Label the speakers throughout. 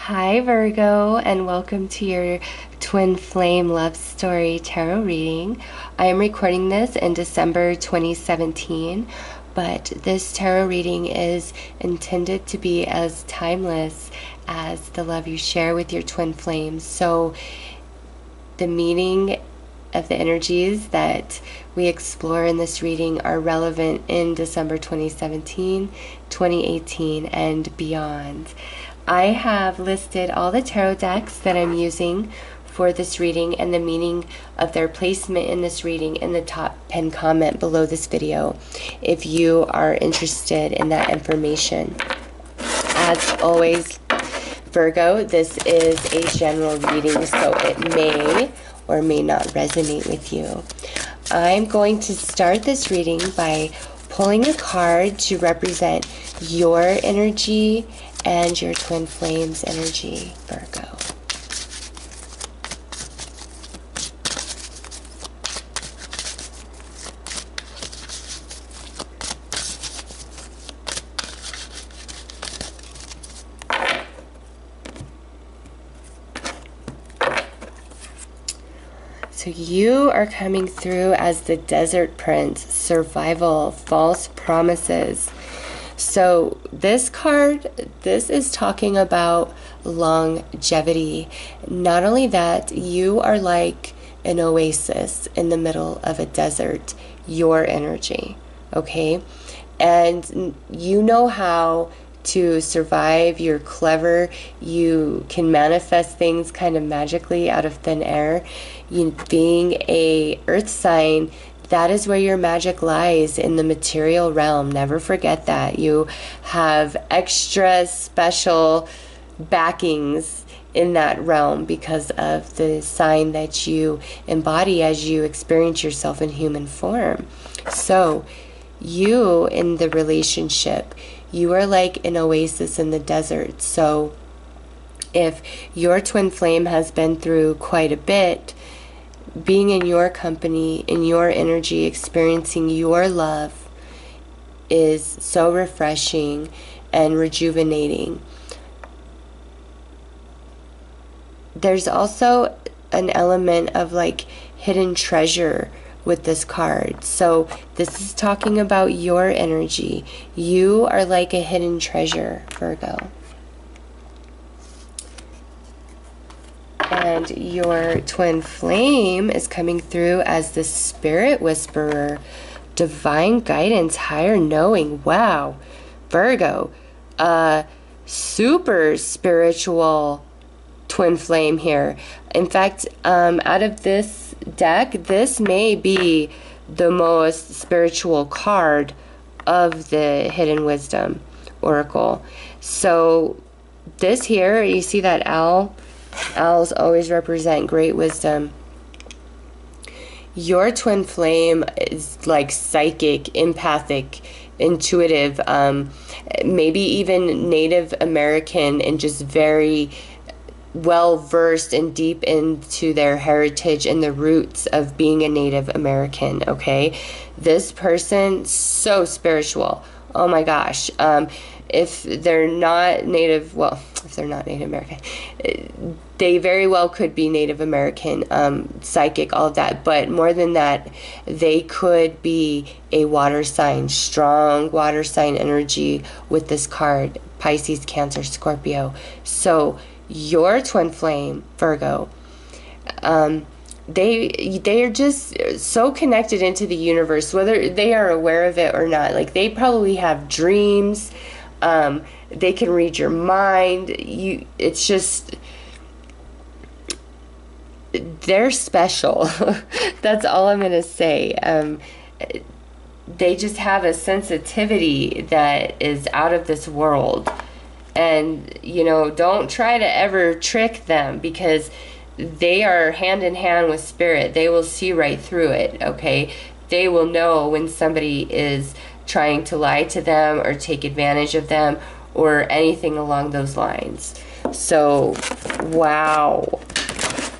Speaker 1: Hi Virgo, and welcome to your Twin Flame Love Story Tarot reading. I am recording this in December 2017, but this tarot reading is intended to be as timeless as the love you share with your twin flames. So the meaning of the energies that we explore in this reading are relevant in December 2017, 2018, and beyond. I have listed all the tarot decks that I'm using for this reading and the meaning of their placement in this reading in the top pinned comment below this video if you are interested in that information. As always, Virgo, this is a general reading, so it may or may not resonate with you. I'm going to start this reading by pulling a card to represent your energy and your twin flames energy, Virgo. So you are coming through as the Desert Prince, survival, false promises. So this card, this is talking about longevity. Not only that, you are like an oasis in the middle of a desert, your energy, okay? And you know how to survive, you're clever, you can manifest things kind of magically out of thin air. You being a earth sign, that is where your magic lies, in the material realm. Never forget that. You have extra special backings in that realm because of the sign that you embody as you experience yourself in human form. So you, in the relationship, you are like an oasis in the desert. So if your twin flame has been through quite a bit, being in your company, in your energy, experiencing your love is so refreshing and rejuvenating. There's also an element of like hidden treasure with this card. So this is talking about your energy. You are like a hidden treasure, Virgo. And your twin flame is coming through as the spirit whisperer, divine guidance, higher knowing. Wow, Virgo, super spiritual twin flame here. In fact, out of this deck, this may be the most spiritual card of the Hidden Wisdom Oracle. So this here, you see that owl? Owls always represent great wisdom. Your twin flame is like psychic, empathic, intuitive, maybe even Native American, and just very well versed and deep into their heritage and the roots of being a Native American, okay? This person, so spiritual. Oh my gosh. If they're not Native, well, if they're not Native American, they very well could be Native American, psychic, all of that. But more than that, they could be a water sign, strong water sign energy with this card, Pisces, Cancer, Scorpio. So your twin flame, Virgo, they are just so connected into the universe, whether they are aware of it or not. Like, they probably have dreams. They can read your mind. It's just, they're special. That's all I'm going to say. They just have a sensitivity that is out of this world. And, you know, don't try to ever trick them, because they are hand in hand with spirit. They will see right through it, okay? They will know when somebody is trying to lie to them or take advantage of them or anything along those lines. So, wow.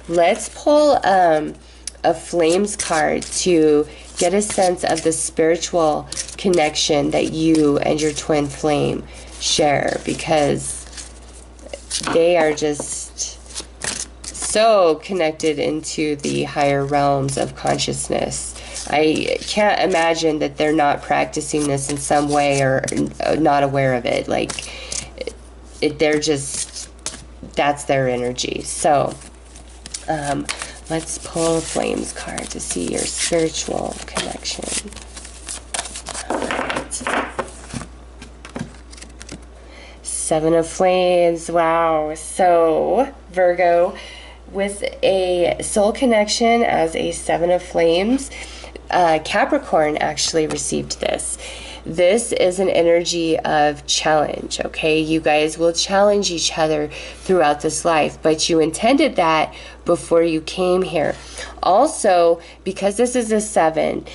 Speaker 1: Let's pull a Flames card to get a sense of the spiritual connection that you and your twin flame share, because they are just so connected into the higher realms of consciousness. I can't imagine that they're not practicing this in some way or not aware of it. Like, they're just, that's their energy. So, let's pull a Flames card to see your spiritual connection. All right. Seven of Flames. Wow. So, Virgo, with a soul connection as a Seven of Flames, Capricorn actually received this. This is an energy of challenge, okay? You guys will challenge each other throughout this life, but you intended that before you came here. Also, because this is a 7,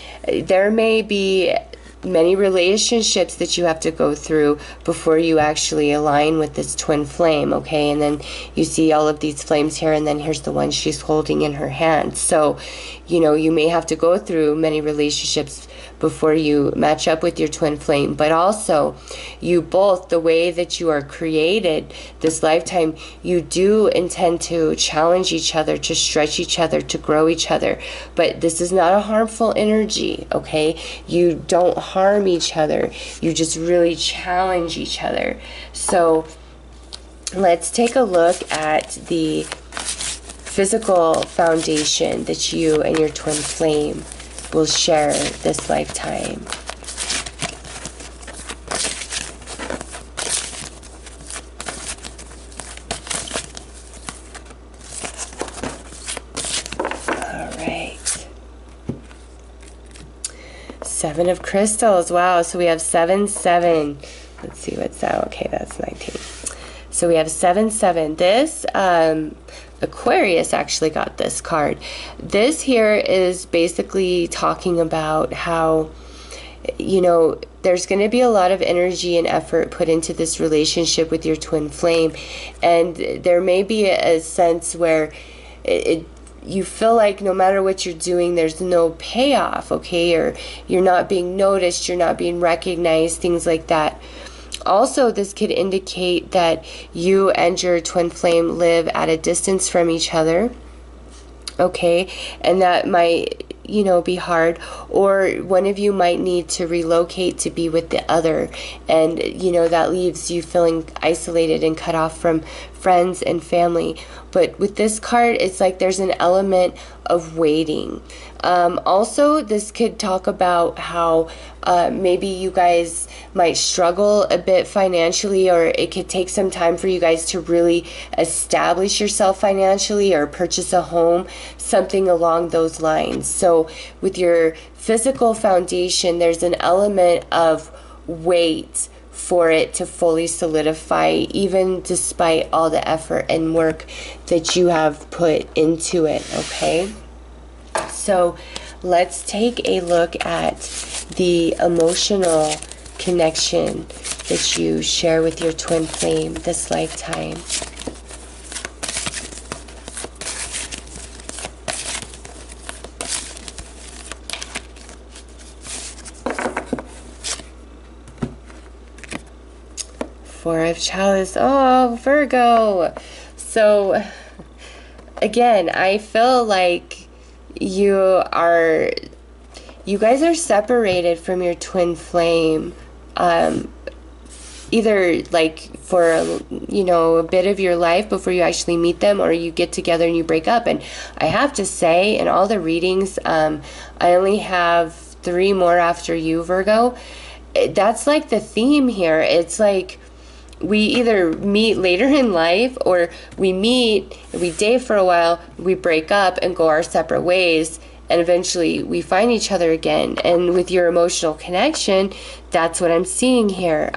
Speaker 1: there may be many relationships that you have to go through before you actually align with this twin flame, okay? And then you see all of these flames here, and then here's the one she's holding in her hand. So, you know, you may have to go through many relationships before you match up with your twin flame. But also, you both, the way that you are created this lifetime, you do intend to challenge each other, to stretch each other, to grow each other. But this is not a harmful energy, okay? You don't harm each other. You just really challenge each other. So let's take a look at the physical foundation that you and your twin flame will share this lifetime. All right. Seven of crystals. Wow. So we have 7, 7. Let's see what's that. Okay, that's 19. So we have 7, 7. This, Aquarius actually got this card. This here is basically talking about how, you know, there's going to be a lot of energy and effort put into this relationship with your twin flame. And there may be a sense where you feel like no matter what you're doing, there's no payoff, okay? Or you're not being noticed, you're not being recognized, things like that. Also, this could indicate that you and your twin flame live at a distance from each other, okay? And that might, you know, be hard. Or one of you might need to relocate to be with the other. And, you know, that leaves you feeling isolated and cut off from friends and family. But with this card, it's like there's an element of waiting. Also, this could talk about how maybe you guys might struggle a bit financially, or it could take some time for you guys to really establish yourself financially or purchase a home, something along those lines. So with your physical foundation, there's an element of wait for it to fully solidify, even despite all the effort and work that you have put into it, okay? So let's take a look at the emotional connection that you share with your twin flame this lifetime. Four of Chalice. Oh, Virgo. So again, I feel like you guys are separated from your twin flame, either like for, you know, a bit of your life before you actually meet them, or you get together and you break up. And I have to say, in all the readings, I only have 3 more after you, Virgo. That's like the theme here. It's like we either meet later in life, or we meet, we date for a while, we break up and go our separate ways, and eventually we find each other again. And with your emotional connection, that's what I'm seeing here.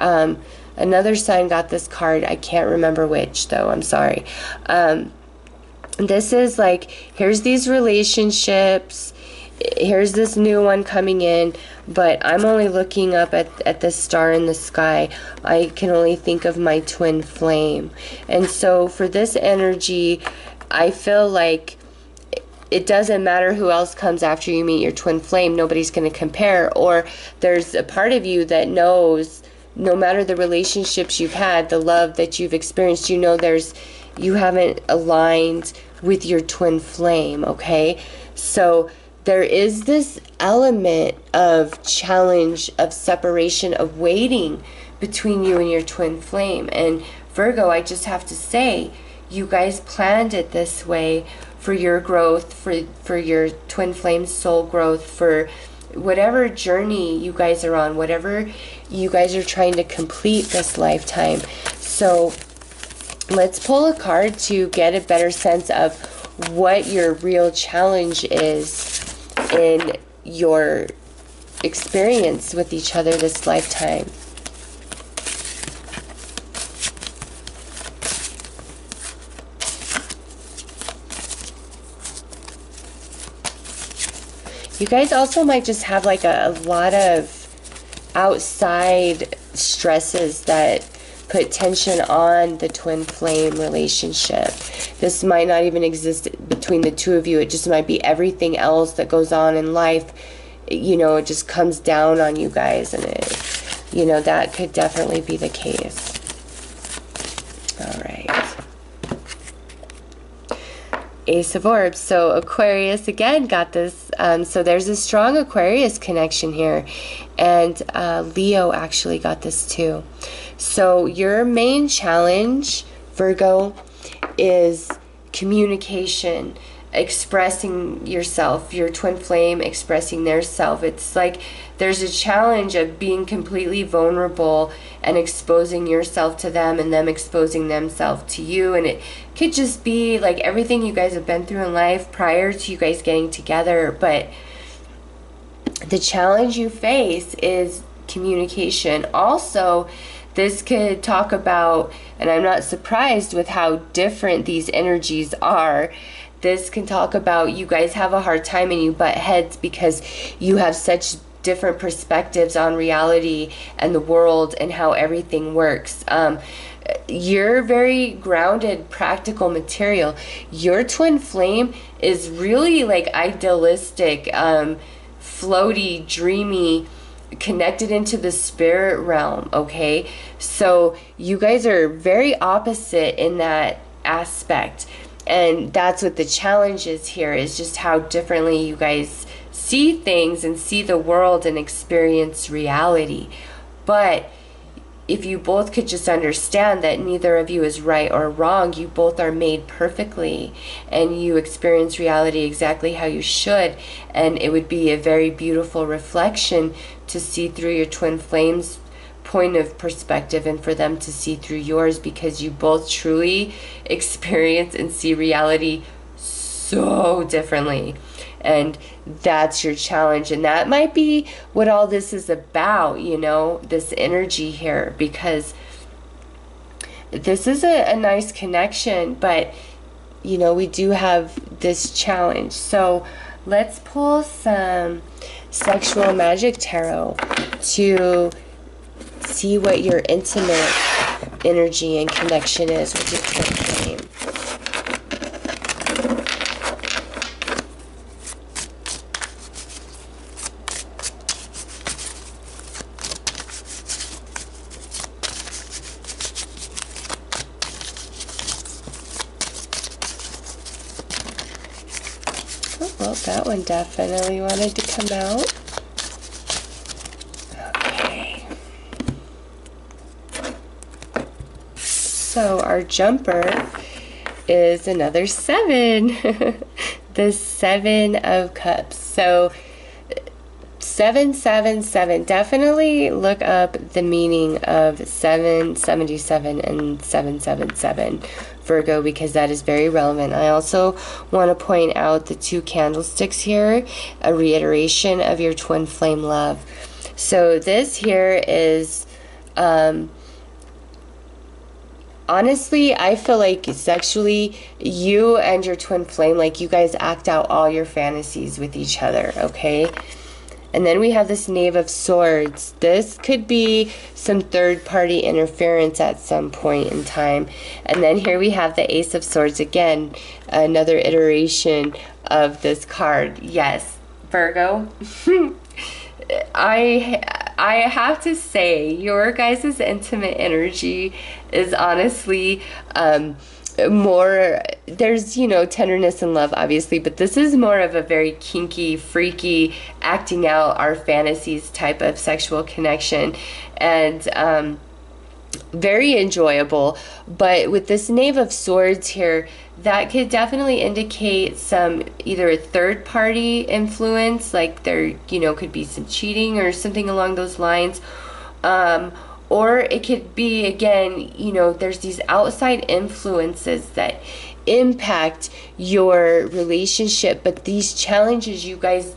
Speaker 1: Another sign got this card. I can't remember which, though. I'm sorry. This is like, here's these relationships, here's this new one coming in, but I'm only looking up at the star in the sky. I can only think of my twin flame. And so for this energy, I feel like it doesn't matter who else comes after you meet your twin flame. Nobody's going to compare. Or there's a part of you that knows no matter the relationships you've had, the love that you've experienced, you know you haven't aligned with your twin flame, okay? So there is this element of challenge, of separation, of waiting between you and your twin flame. And Virgo, I just have to say, you guys planned it this way for your growth, for your twin flame soul growth, for whatever journey you guys are on, whatever you guys are trying to complete this lifetime. So let's pull a card to get a better sense of what your real challenge is in your experience with each other this lifetime. You guys also might just have like a lot of outside stresses that put tension on the twin flame relationship. This might not even exist between the two of you. It just might be everything else that goes on in life. You know, it just comes down on you guys, and it, you know, that could definitely be the case. All right. Ace of Orbs. So Aquarius again got this. So there's a strong Aquarius connection here. And Leo actually got this too. So your main challenge, Virgo, is communication, expressing yourself, your twin flame expressing their self. It's like there's a challenge of being completely vulnerable and exposing yourself to them and them exposing themselves to you. And it could just be like everything you guys have been through in life prior to you guys getting together. But the challenge you face is communication. Also, this could talk about, and I'm not surprised with how different these energies are, this can talk about you guys have a hard time and you butt heads because you have such different perspectives on reality and the world and how everything works. You're very grounded, practical material. Your twin flame is really like idealistic, floaty, dreamy, connected into the spirit realm, okay? So you guys are very opposite in that aspect. And that's what the challenge is here, is just how differently you guys see things and see the world and experience reality. But if you both could just understand that neither of you is right or wrong, you both are made perfectly and you experience reality exactly how you should, and it would be a very beautiful reflection to see through your twin flames' point of perspective and for them to see through yours, because you both truly experience and see reality so differently. And that's your challenge, and that might be what all this is about, you know, this energy here, because this is a nice connection, but you know, we do have this challenge. So let's pull some sexual magic tarot to see what your intimate energy and connection is with your twin flame. Oh, well, that one definitely wanted to come out. So our jumper is another 7, the 7 of Cups. So 777, definitely look up the meaning of 777 and 777, Virgo, because that is very relevant. I also want to point out the 2 candlesticks here, a reiteration of your twin flame love. So this here is honestly, I feel like sexually, you and your twin flame, like you guys act out all your fantasies with each other, okay? And then we have this Knave of Swords. This could be some third-party interference at some point in time. And then here we have the Ace of Swords again, another iteration of this card. Yes, Virgo. I I have to say, your guys' intimate energy is honestly more, there's, you know, tenderness and love, obviously, but this is more of a very kinky, freaky, acting out our fantasies type of sexual connection. And very enjoyable. But with this Knave of Swords here, that could definitely indicate some either a third party influence, like there, you know, could be some cheating or something along those lines. Or it could be, again, you know, there's these outside influences that impact your relationship, but these challenges you guys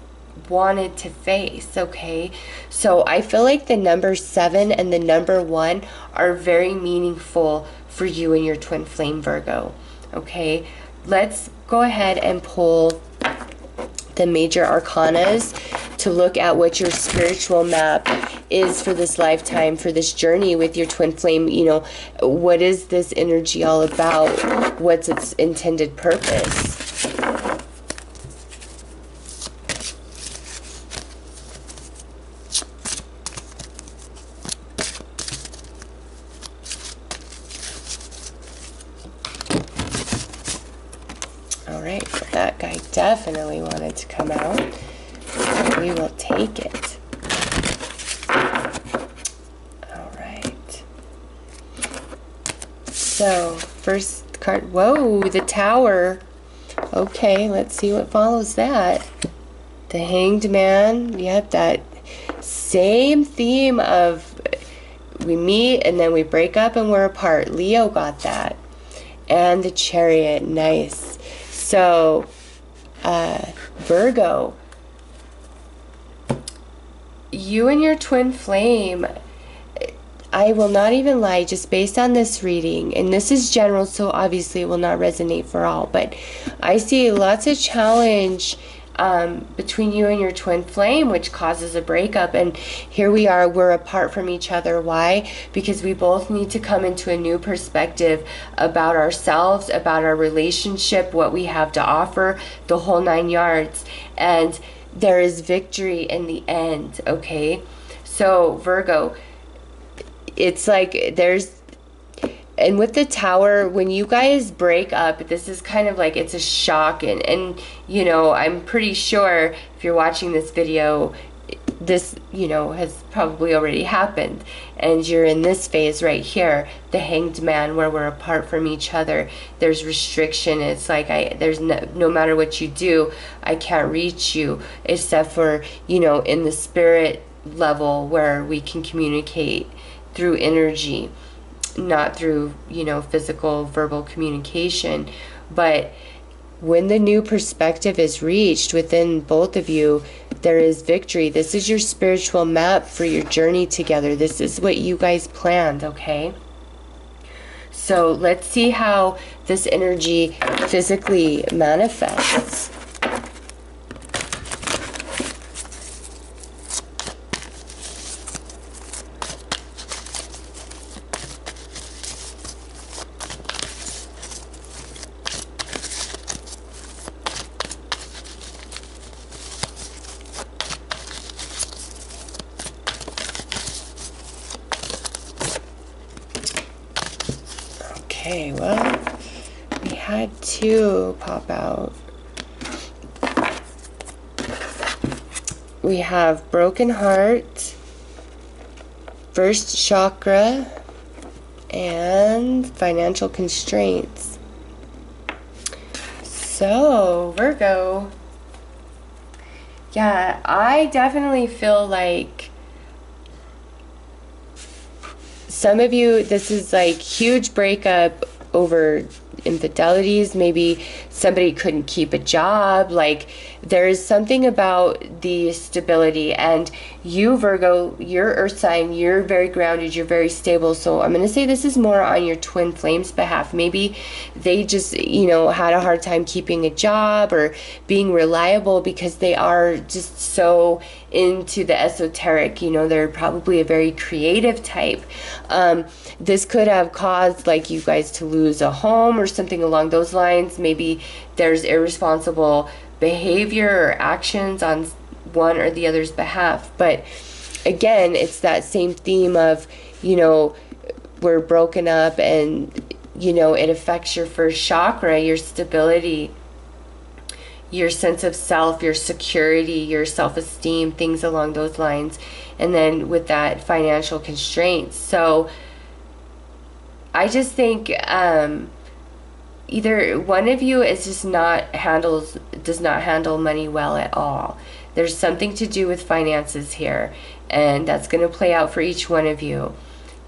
Speaker 1: wanted to face, okay? So I feel like the number 7 and the number 1 are very meaningful for you and your twin flame Virgo, okay? Let's go ahead and pull the major arcanas to look at what your spiritual map is for this lifetime, for this journey with your twin flame. You know, what is this energy all about? What's its intended purpose? Alright, so that guy definitely wanted to come out. So we will take it. Alright. So, first card. Whoa, the Tower. Okay, let's see what follows that. The Hanged Man. Yep, that same theme of we meet and then we break up and we're apart. Leo got that. And the Chariot. Nice. So, Virgo, you and your twin flame, I will not even lie, just based on this reading, and this is general, so obviously it will not resonate for all, but I see lots of challenge between you and your twin flame, which causes a breakup. And here we are, we're apart from each other. Why? Because we both need to come into a new perspective about ourselves, about our relationship, what we have to offer, the whole 9 yards. And there is victory in the end, okay? So Virgo, it's like there's, and with the Tower, when you guys break up, this is kind of like, it's a shock. And you know, I'm pretty sure if you're watching this video, this, you know, has probably already happened. And you're in this phase right here, the Hanged Man, where we're apart from each other. There's restriction. It's like, there's no matter what you do, I can't reach you, except for, you know, in the spirit level where we can communicate through energy, not through, you know, physical verbal communication. But when the new perspective is reached within both of you, there is victory. This is your spiritual map for your journey together. This is what you guys planned, okay? So let's see how this energy physically manifests. Okay, well, we had 2 pop out. We have broken heart, first chakra, and financial constraints. So, Virgo, yeah, I definitely feel like some of you, this is like huge breakup over infidelities. Maybe somebody couldn't keep a job. Like, there is something about the stability. And you, Virgo, your earth sign, you're very grounded, you're very stable. So I'm going to say this is more on your twin flame's behalf. Maybe they just, you know, had a hard time keeping a job or being reliable because they are just so into the esoteric. You know, they're probably a very creative type. This could have caused, like, you guys to lose a home or something along those lines. Maybe there's irresponsible behavior or actions on one or the other's behalf. But again, it's that same theme of, you know, we're broken up and, you know, it affects your first chakra, your stability, your sense of self, your security, your self-esteem, things along those lines. And then with that, financial constraints. So I just think either one of you is just does not handle money well at all. There's something to do with finances here, and that's going to play out for each one of you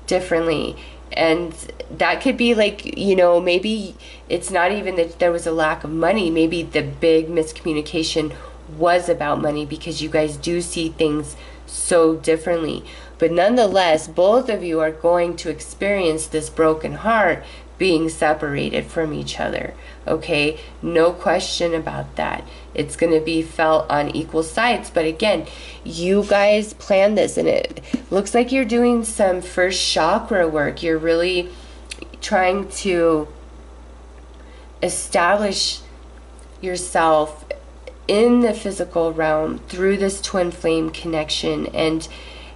Speaker 1: differently. And that could be like, you know, maybe it's not even that there was a lack of money. Maybe the big miscommunication was about money, because you guys do see things so differently. But nonetheless, both of you are going to experience this broken heart being separated from each other. Okay, no question about that. It's going to be felt on equal sides. But again, you guys planned this, and it looks like you're doing some first chakra work. You're really trying to establish yourself in the physical realm through this twin flame connection. And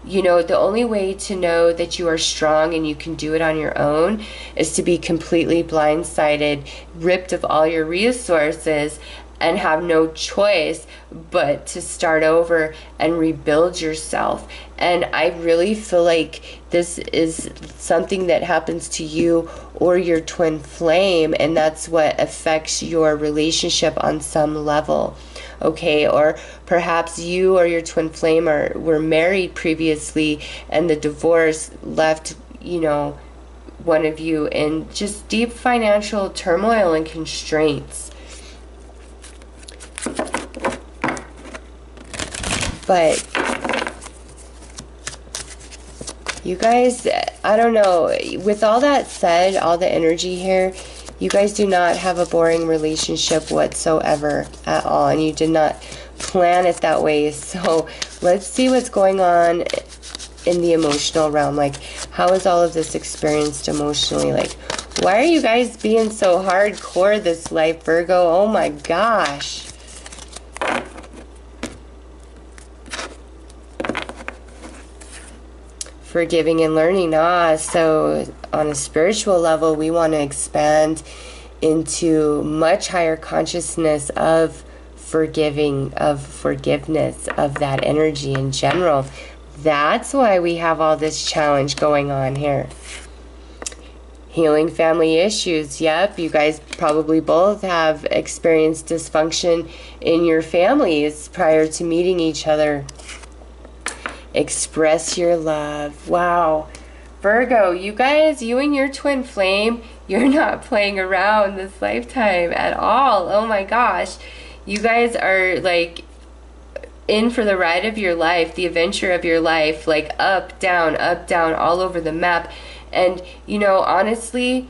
Speaker 1: you know, the only way to know that you are strong and you can do it on your own is to be completely blindsided, ripped of all your resources, and have no choice but to start over and rebuild yourself. And I really feel like this is something that happens to you or your twin flame, and that's what affects your relationship on some level. Okay, or perhaps you or your twin flame were married previously, and the divorce left, you know, one of you in just deep financial turmoil and constraints. But you guys, I don't know, with all that said, all the energy here, you guys do not have a boring relationship whatsoever at all, and you did not plan it that way. So let's see what's going on in the emotional realm. Like, how is all of this experienced emotionally? Like, why are you guys being so hardcore this life, Virgo? Oh my gosh. Forgiving and learning. So on a spiritual level, we want to expand into much higher consciousness of forgiving, of forgiveness, of that energy in general. That's why we have all this challenge going on here. Healing family issues. Yep, you guys probably both have experienced dysfunction in your families prior to meeting each other. Express your love. Wow. Virgo, you guys, you and your twin flame, you're not playing around this lifetime at all. Oh my gosh. You guys are like in for the ride of your life, the adventure of your life, like up, down, all over the map. And, you know, honestly,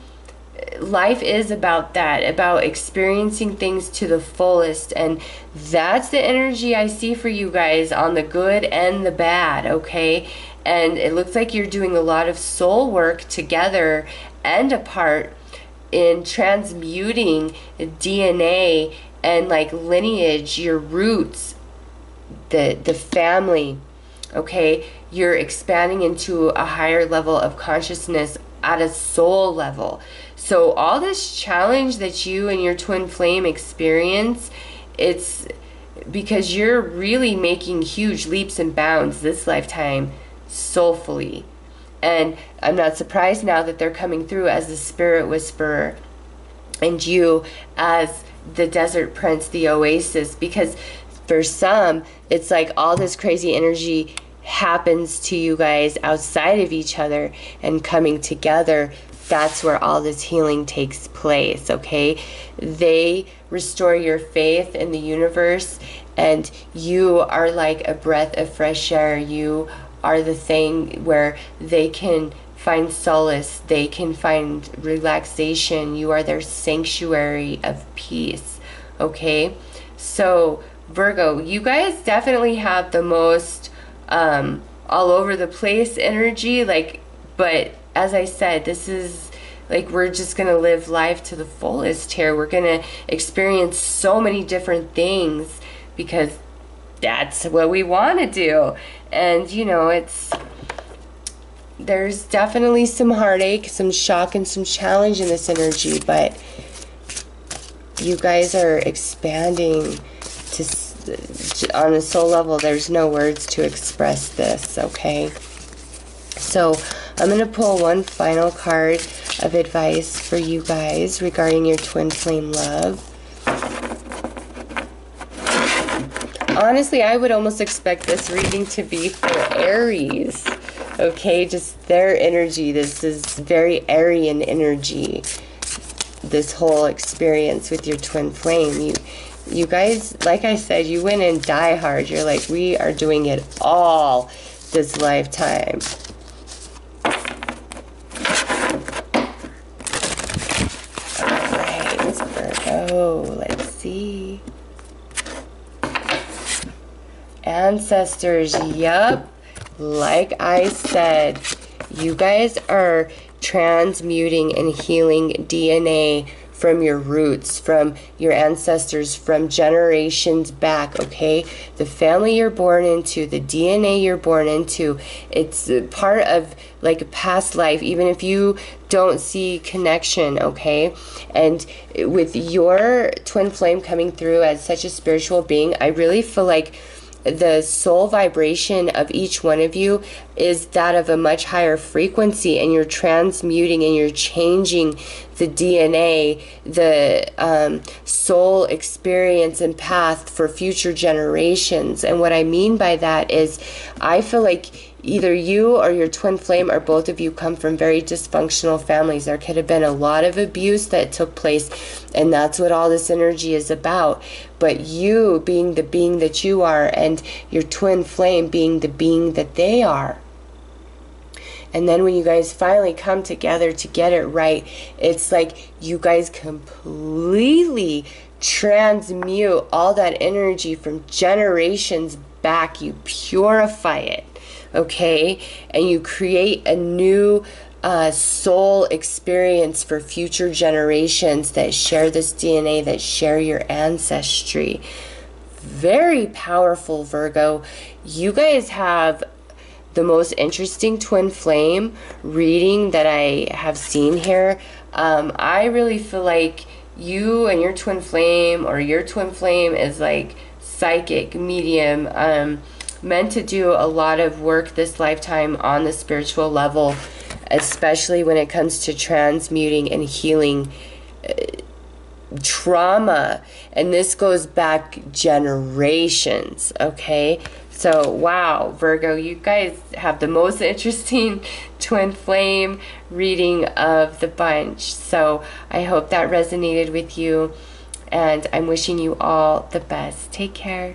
Speaker 1: life is about that, about experiencing things to the fullest, and that's the energy I see for you guys on the good and the bad, okay? And it looks like you're doing a lot of soul work together and apart in transmuting DNA and like lineage, your roots, the family, okay? You're expanding into a higher level of consciousness at a soul level. So all this challenge that you and your twin flame experience, it's because you're really making huge leaps and bounds this lifetime soulfully. And I'm not surprised now that they're coming through as the spirit whisperer and you as the desert prince, the oasis, because for some, it's like all this crazy energy happens to you guys outside of each other, and coming together, that's where all this healing takes place, okay? They restore your faith in the universe, and you are like a breath of fresh air. You are the thing where they can find solace, they can find relaxation. You are their sanctuary of peace, okay? So Virgo, you guys definitely have the most all over the place energy, like, but as I said, this is like, we're just gonna live life to the fullest here. We're gonna experience so many different things because that's what we want to do. And you know, there's definitely some heartache, some shock, and some challenge in this energy, but you guys are expanding on a soul level. There's no words to express this, okay? So I'm going to pull one final card of advice for you guys regarding your twin flame love. Honestly, I would almost expect this reading to be for Aries, okay? Just their energy. This is very Aryan energy, this whole experience with your twin flame. You guys, like I said, you went in die hard. You're like, we are doing it all this lifetime. Alright, Virgo, let's see. Ancestors, yup. Like I said, you guys are transmuting and healing DNA from your roots, from your ancestors, from generations back, okay? The family you're born into, the DNA you're born into, it's part of like a past life, even if you don't see connection, okay? And with your twin flame coming through as such a spiritual being, I really feel like the soul vibration of each one of you is that of a much higher frequency, and you're transmuting and you're changing the DNA, the soul experience and path for future generations. And what I mean by that is, I feel like either you or your twin flame, or both of you, come from very dysfunctional families. There could have been a lot of abuse that took place, and that's what all this energy is about. But you being the being that you are, and your twin flame being the being that they are. And then when you guys finally come together to get it right, it's like you guys completely transmute all that energy from generations back. You purify it, okay? And you create a new soul experience for future generations that share this DNA, that share your ancestry. Very powerful, Virgo. You guys have the most interesting twin flame reading that I have seen here. I really feel like you and your twin flame, or your twin flame, is like psychic, medium, meant to do a lot of work this lifetime on the spiritual level, especially when it comes to transmuting and healing trauma. And this goes back generations, okay? So, wow, Virgo, you guys have the most interesting twin flame reading of the bunch. So, I hope that resonated with you, and I'm wishing you all the best. Take care.